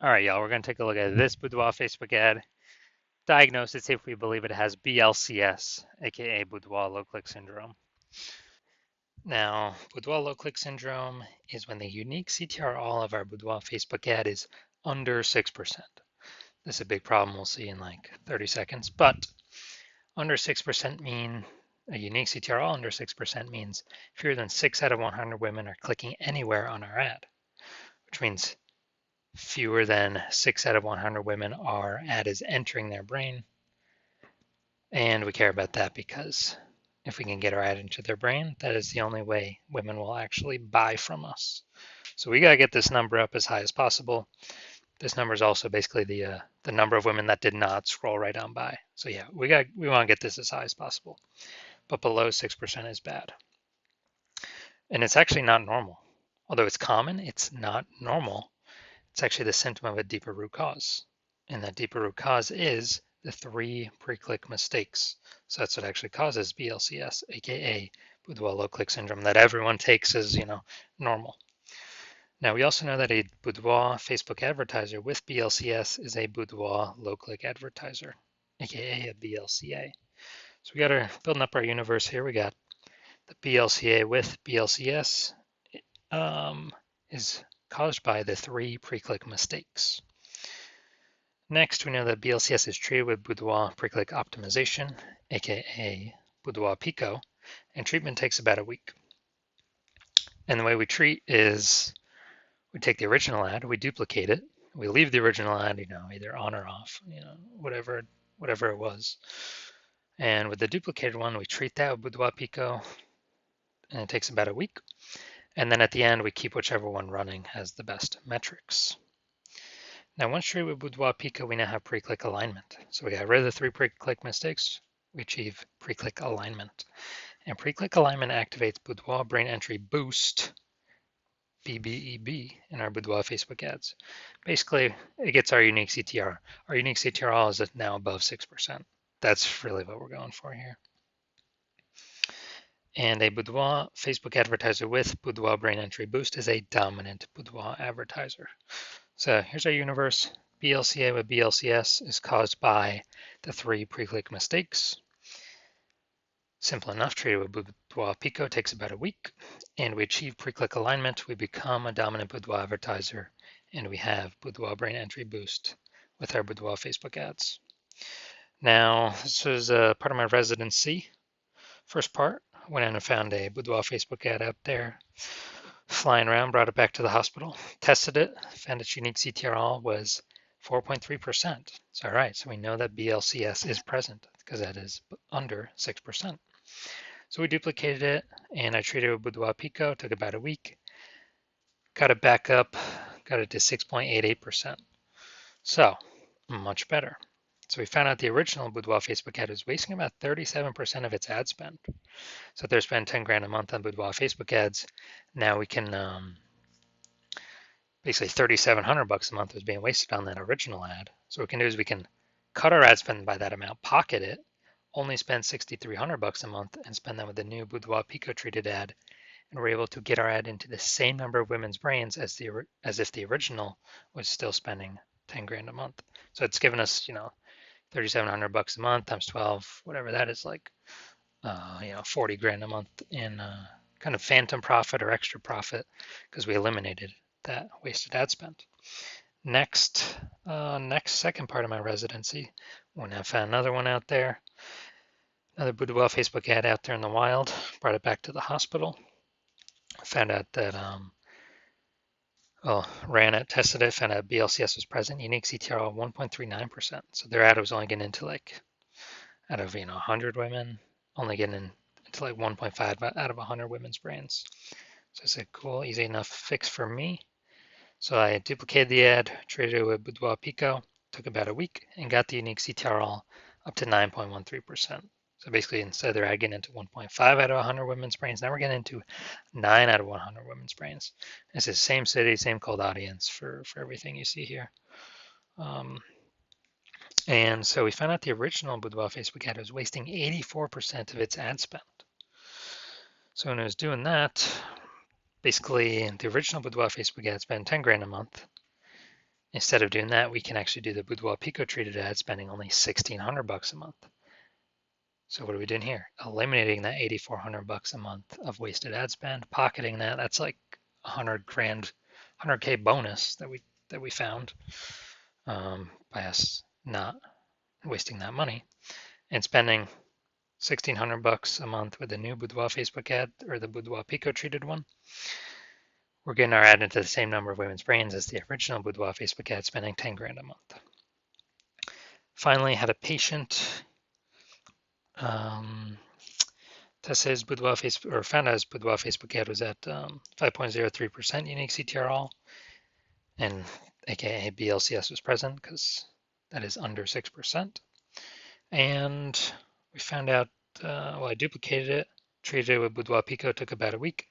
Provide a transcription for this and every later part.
All right, y'all, we're going to take a look at this Boudoir Facebook ad. Diagnose it, see if we believe it has BLCS, aka Boudoir low click syndrome. Now, Boudoir low click syndrome is when the unique CTR all of our Boudoir Facebook ad is under 6%. This is a big problem we'll see in like 30 seconds, but under 6% mean a unique CTR all under 6% means fewer than 6 out of 100 women are clicking anywhere on our ad, which means fewer than 6 out of 100 women our ad is entering their brain. And we care about that because if we can get our ad into their brain, that is the only way women will actually buy from us. So we got to get this number up as high as possible. This number is also basically the number of women that did not scroll right on by. So yeah, we want to get this as high as possible. But below 6% is bad. And it's actually not normal. Although it's common, it's not normal. It's actually the symptom of a deeper root cause. And that deeper root cause is the 3 pre-click mistakes. So that's what actually causes BLCS, aka Boudoir low click syndrome, that everyone takes as, normal. Now we also know that a Boudoir Facebook advertiser with BLCS is a Boudoir low click advertiser, aka a BLCA. So we got our building up our universe here. We got the BLCA with BLCS is caused by the 3 pre-click mistakes. Next, we know that BLCS is treated with Boudoir pre-click optimization, aka Boudoir Pico, and treatment takes about a week. And the way we treat is we take the original ad, we duplicate it, we leave the original ad, either on or off, whatever it was. And with the duplicated one, we treat that with Boudoir Pico, and it takes about a week. And then at the end, we keep whichever one running has the best metrics. Now, once treated with Boudoir Pico, we now have pre-click alignment. So we got rid of the 3 pre-click mistakes. We achieve pre-click alignment. And pre-click alignment activates Boudoir Brain Entry Boost, BBEB, in our Boudoir Facebook ads. Basically, it gets our unique CTR. Our unique CTR is now above 6%. That's really what we're going for here. And a Boudoir Facebook advertiser with Boudoir Brain Entry Boost is a dominant Boudoir advertiser. So here's our universe. BLCA with BLCS is caused by the 3 pre-click mistakes. Simple enough, treated with Boudoir Pico takes about a week, and we achieve pre-click alignment. We become a dominant Boudoir advertiser, and we have Boudoir Brain Entry Boost with our Boudoir Facebook ads. Now, this was part of my residency. First part, went in and found a Boudoir Facebook ad out there flying around, brought it back to the hospital, tested it, found its unique CTRL was 4.3%. So, all right, so we know that BLCS is present because that is under 6%. So we duplicated it and I treated it with Boudoir Pico, took about a week, got it back up, got it to 6.88%. So, much better. So we found out the original Boudoir Facebook ad was wasting about 37% of its ad spend. So if they're spending 10 grand a month on Boudoir Facebook ads, now we can basically 3,700 bucks a month was being wasted on that original ad. So what we can do is we can cut our ad spend by that amount, pocket it, only spend 6,300 bucks a month, and spend that with the new Boudoir Pico treated ad, and we're able to get our ad into the same number of women's brains as if the original was still spending 10 grand a month. So it's given us 3,700 bucks a month times 12, whatever that is, like 40 grand a month in kind of phantom profit or extra profit because we eliminated that wasted ad spend. Next second part of my residency, when I found another one out there, another Boudoir Facebook ad out there in the wild, brought it back to the hospital, found out that ran it, tested it, found out BLCS was present, unique CTR of 1.39%. So their ad was only getting into like out of 100 women, only getting into like 1.5 out of 100 women's brains. So I said, cool, easy enough fix for me. So I duplicated the ad, treated it with Boudoir Pico, took about a week, and got the unique CTRL up to 9.13%. So basically, instead of their ad getting into 1.5 out of 100 women's brains, now we're getting into 9 out of 100 women's brains. It's the same city, same cold audience for everything you see here. And so we found out the original Boudoir Facebook ad was wasting 84% of its ad spend. So when it was doing that, basically the original Boudoir Facebook ad spent 10 grand a month, Instead of doing that, we can actually do the Boudoir Pico treated ad spending only $1,600 a month. So what are we doing here? Eliminating that $8,400 a month of wasted ad spend, pocketing that. That's like 100 grand, 100K bonus that we found by us not wasting that money and spending $1,600 a month with the new Boudoir Facebook ad or the Boudoir Pico treated one. We're getting our ad into the same number of women's brains as the original Boudoir Facebook ad, spending 10 grand a month. Finally, had a patient test his Boudoir Facebook, or found out his Boudoir Facebook ad was at 5.03% unique CTR all, and aka BLCS was present because that is under 6%. And we found out, well, I duplicated it, treated it with Boudoir Pico, took about a week,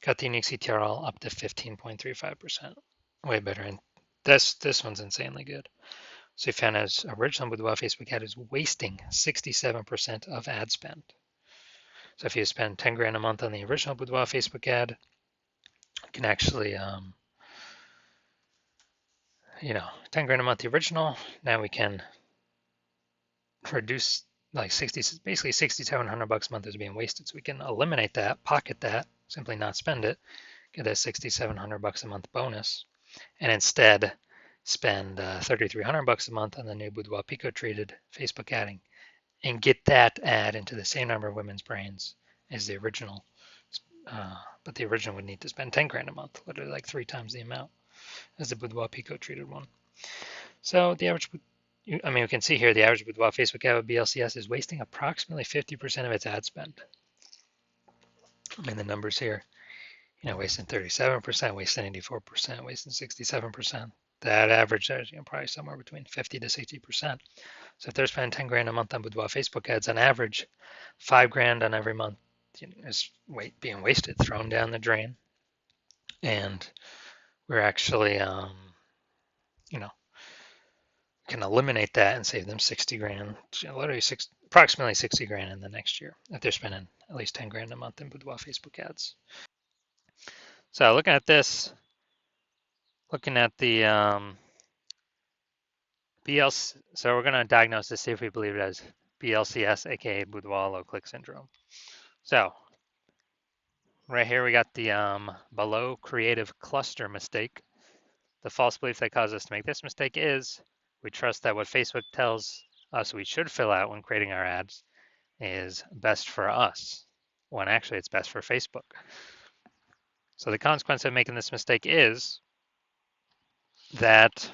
got the unique CTR all up to 15.35%, way better. And this one's insanely good. So we found out his original Boudoir Facebook ad is wasting 67% of ad spend. So if you spend 10 grand a month on the original Boudoir Facebook ad, you can actually, 10 grand a month the original. Now we can reduce like basically $6,700 a month is being wasted. So we can eliminate that, pocket that, simply not spend it, get a $6,700 a month bonus, and instead spend $3,300 a month on the new Boudoir Pico treated Facebook adding, and get that ad into the same number of women's brains as the original. But the original would need to spend 10 grand a month, literally like 3 times the amount as the Boudoir Pico treated one. So the average, we can see here the average Boudoir Facebook ad with BLCS is wasting approximately 50% of its ad spend. The numbers here, wasting 37%, wasting 84%, wasting 67%. That average is probably somewhere between 50 to 60%. So if they're spending 10 grand a month on Boudoir Facebook ads, on average, 5 grand on every month is being wasted, thrown down the drain. And we're actually, can eliminate that and save them 60 grand, literally approximately 60 grand in the next year if they're spending at least 10 grand a month in Boudoir Facebook ads. So looking at this, looking at the BLC, so we're going to diagnose this, see if we believe it as BLCS, aka Boudoir low click syndrome. So right here we got the below creative cluster mistake. The false belief that caused us to make this mistake is we trust that what Facebook tells us we should fill out when creating our ads is best for us, when actually it's best for Facebook. So the consequence of making this mistake is that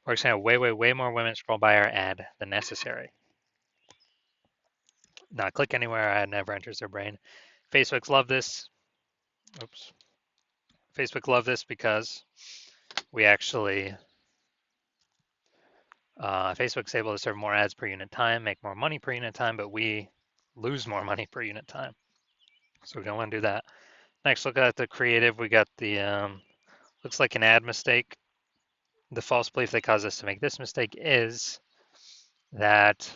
we're going to have way more women scroll by our ad than necessary. Not click anywhere our ad never enters their brain. Facebook's love this. Oops. Facebook love this because we actually, Facebook's able to serve more ads per unit time, make more money per unit time, but we lose more money per unit time. So we don't want to do that. Next, look at the creative. We got the, looks like an ad mistake. The false belief that caused us to make this mistake is that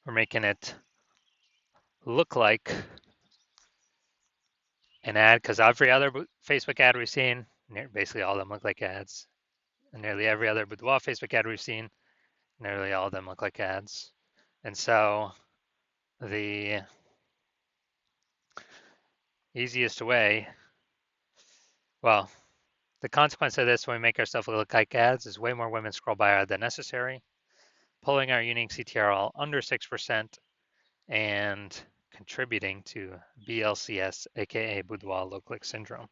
we're making it look like an ad, because every other Facebook ad we've seen, basically all of them look like ads. And nearly every other Boudoir Facebook ad we've seen, nearly all of them look like ads. And so the easiest way, well, the consequence of this when we make ourselves look like ads is way more women scroll by our ad than necessary, pulling our unique CTR all under 6%, and contributing to BLCS, aka Boudoir low click syndrome.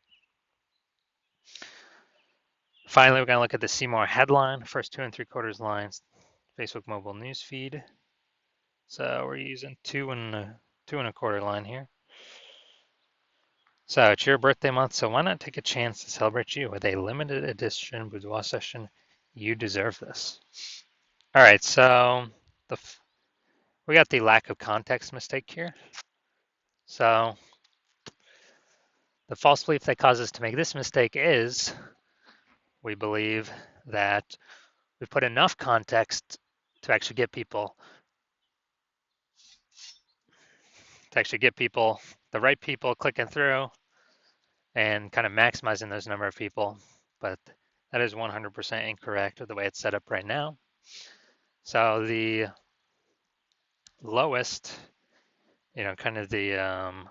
Finally, we're going to look at the See More headline, first 2 3/4 lines, Facebook mobile news feed. So we're using 2 1/4 line here. So it's your birthday month, so why not take a chance to celebrate you with a limited edition Boudoir session? You deserve this. All right, so we got the lack of context mistake here. So the false belief that causes us to make this mistake is we believe that we put enough context to actually get people, the right people clicking through, and kind of maximizing those number of people, but that is 100% incorrect with the way it's set up right now. So the lowest, kind of the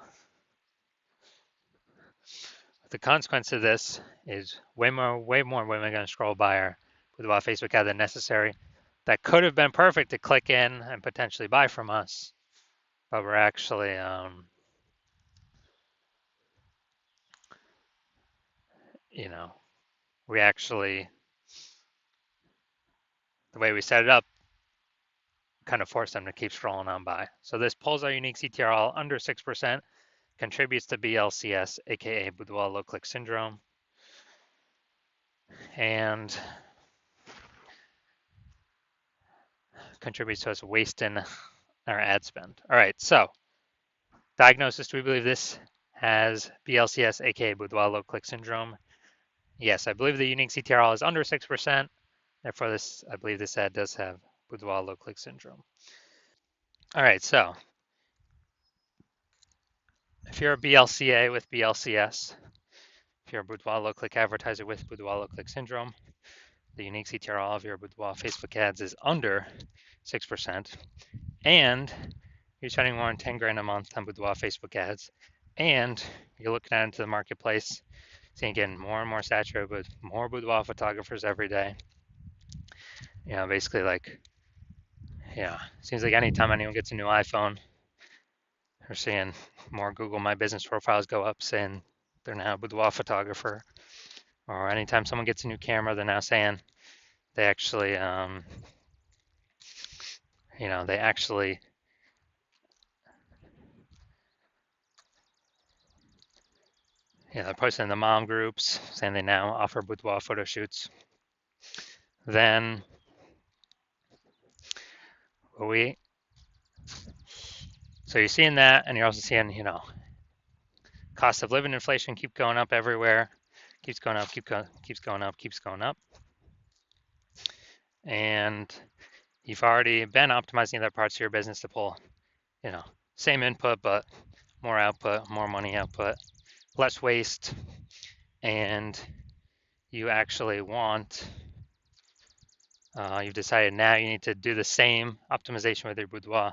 consequence of this is way more women are going to scroll by our Boudoir Facebook ad than necessary. That could have been perfect to click in and potentially buy from us, but we're actually, we actually, the way we set it up, kind of force them to keep scrolling on by. So this pulls our unique CTRL under 6%, contributes to BLCS, aka Boudoir low click syndrome, and contributes to us wasting our ad spend. All right, so diagnosis, do we believe this has BLCS, aka Boudoir low click syndrome? Yes, I believe the unique CTRL is under 6%. Therefore, I believe this ad does have Boudoir low click syndrome. All right, so if you're a BLCA with BLCS, if you're a Boudoir low click advertiser with Boudoir low click syndrome, the unique CTRL of your Boudoir Facebook ads is under 6%, and you're spending more than 10 grand a month on Boudoir Facebook ads, and you're looking out into the marketplace, seeing getting more and more saturated with more boudoir photographers every day. Basically seems like anytime anyone gets a new iPhone, we're seeing more Google My Business profiles go up saying they're now a boudoir photographer. Or anytime someone gets a new camera, they're now saying they actually, they're posting in the mom groups saying they now offer boudoir photo shoots. Then so you're seeing that, and you're also seeing, cost of living inflation keep going up everywhere, keeps going up, keeps going up, keeps going up. And you've already been optimizing other parts of your business to pull, same input, but more output, more money output, less waste. And you actually you've decided now you need to do the same optimization with your Boudoir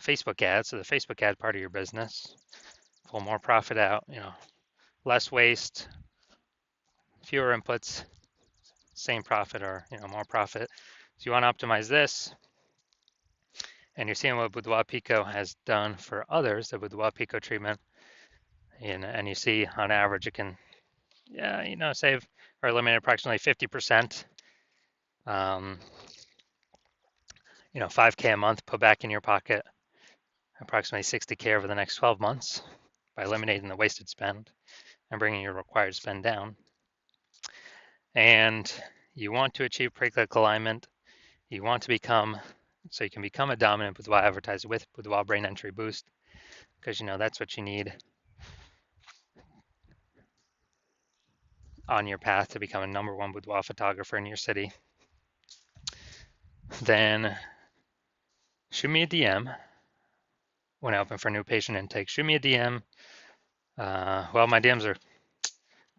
Facebook ads, so the Facebook ad part of your business, pull more profit out, less waste, fewer inputs, same profit, or more profit. So you want to optimize this, and you're seeing what Boudoir Pico has done for others, the Boudoir Pico treatment, and you see on average it can, save or eliminate approximately 50%. 5K a month put back in your pocket, approximately 60K over the next 12 months by eliminating the wasted spend and bringing your required spend down. And you want to achieve pre-click alignment. You want to become, so you can become a dominant Boudoir advertiser with Boudoir Brain Entry Boost, because that's what you need on your path to become a #1 boudoir photographer in your city. Then shoot me a DM when I open for new patient intake. Shoot me a DM. Well, my DMs are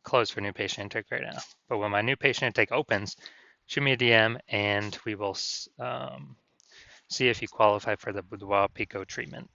closed for new patient intake right now, but when my new patient intake opens, shoot me a DM and we will see if you qualify for the Boudoir Pico treatment.